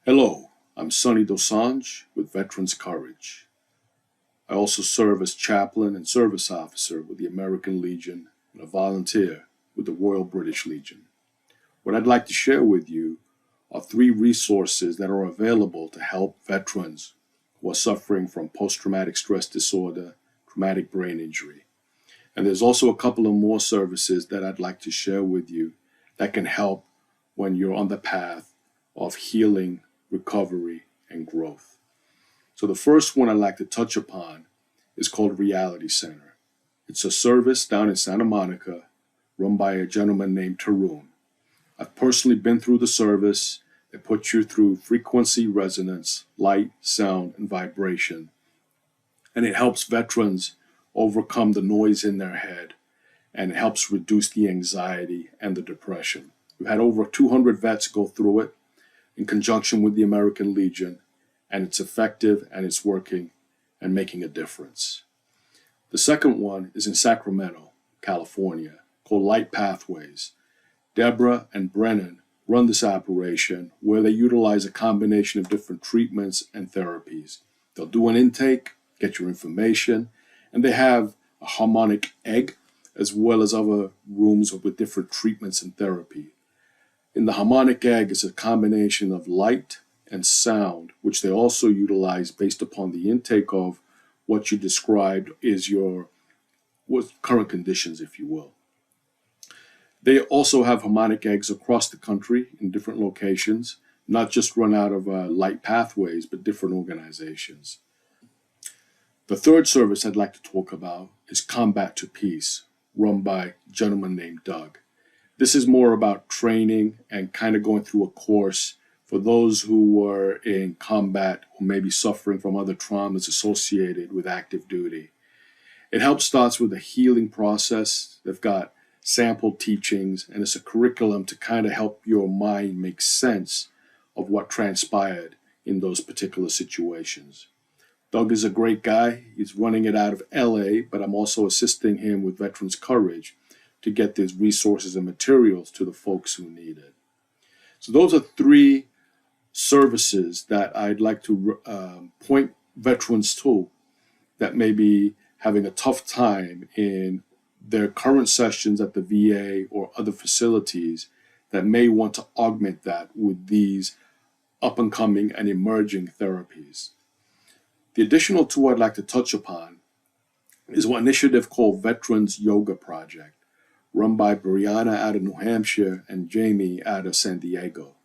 Hello, I'm Sonny Dosanjh with Veterans Courage. I also serve as chaplain and service officer with the American Legion and a volunteer with the Royal British Legion. What I'd like to share with you are 3 resources that are available to help veterans who are suffering from post-traumatic stress disorder, traumatic brain injury. And there's also a couple of more services that I'd like to share with you that can help when you're on the path of healing, recovery, and growth. So the first one I'd like to touch upon is called Reality Center. It's a service down in Santa Monica run by a gentleman named Tarun. I've personally been through the service. They put you through frequency resonance, light, sound, and vibration. And it helps veterans overcome the noise in their head, and it helps reduce the anxiety and the depression. We've had over 200 vets go through it in conjunction with the American Legion, and it's effective and it's working and making a difference. The second one is in Sacramento, California, called Light Pathways. Deborah and Brennan run this operation where they utilize a combination of different treatments and therapies. They'll do an intake, get your information, and they have a harmonic egg as well as other rooms with different treatments and therapy. In the harmonic egg is a combination of light and sound, which they also utilize based upon the intake of what you described is your current conditions, if you will. They also have harmonic eggs across the country in different locations, not just run out of Light Pathways, but different organizations. The third service I'd like to talk about is Combat to Peace, run by a gentleman named Doug. This is more about training and kind of going through a course for those who were in combat who may be suffering from other traumas associated with active duty. It helps starts with a healing process. They've got sample teachings, and it's a curriculum to kind of help your mind make sense of what transpired in those particular situations. Doug is a great guy. He's running it out of LA, but I'm also assisting him with Veterans Courage to get these resources and materials to the folks who need it. So those are 3 services that I'd like to point veterans to that may be having a tough time in their current sessions at the VA or other facilities that may want to augment that with these up-and-coming and emerging therapies. The additional 2 I'd like to touch upon is one initiative called Veterans Yoga Project, run by Brianna out of New Hampshire and Jamie out of San Diego.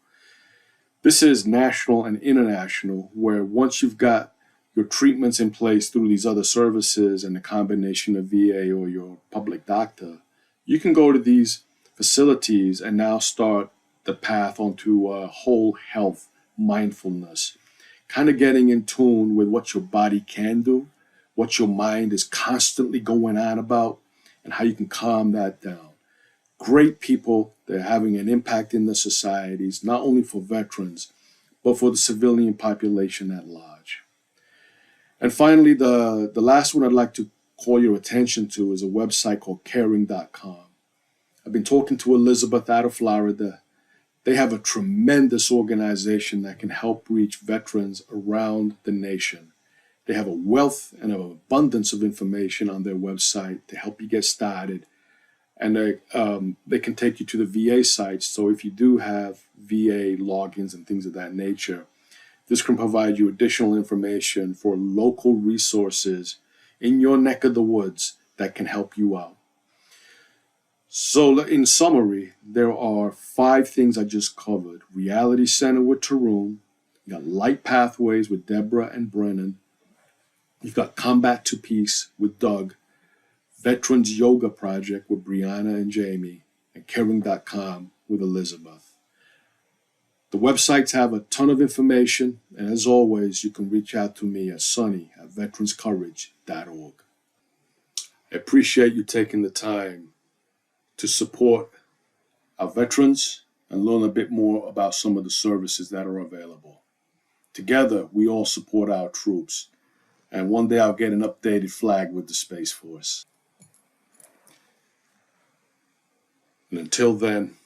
This is national and international, where once you've got your treatments in place through these other services and a combination of VA or your public doctor, you can go to these facilities and now start the path onto whole health mindfulness, kind of getting in tune with what your body can do, what your mind is constantly going on about, and how you can calm that down. Great people. They're having an impact in the societies, not only for veterans, but for the civilian population at large. And finally, the last one I'd like to call your attention to is a website called caring.com. I've been talking to Elizabeth out of Florida. They have a tremendous organization that can help reach veterans around the nation. They have a wealth and an abundance of information on their website to help you get started. And they can take you to the VA sites. So if you do have VA logins and things of that nature, this can provide you additional information for local resources in your neck of the woods that can help you out. So in summary, there are 5 things I just covered. Reality Center with Tarun. You got Light Pathways with Deborah and Brennan. You've got Combat to Peace with Doug. Veterans Yoga Project with Brianna and Jamie, and caring.com with Elizabeth. The websites have a ton of information, and as always, you can reach out to me at sonny@veteranscourage.org. I appreciate you taking the time to support our veterans and learn a bit more about some of the services that are available. Together, we all support our troops, and one day I'll get an updated flag with the Space Force. And until then,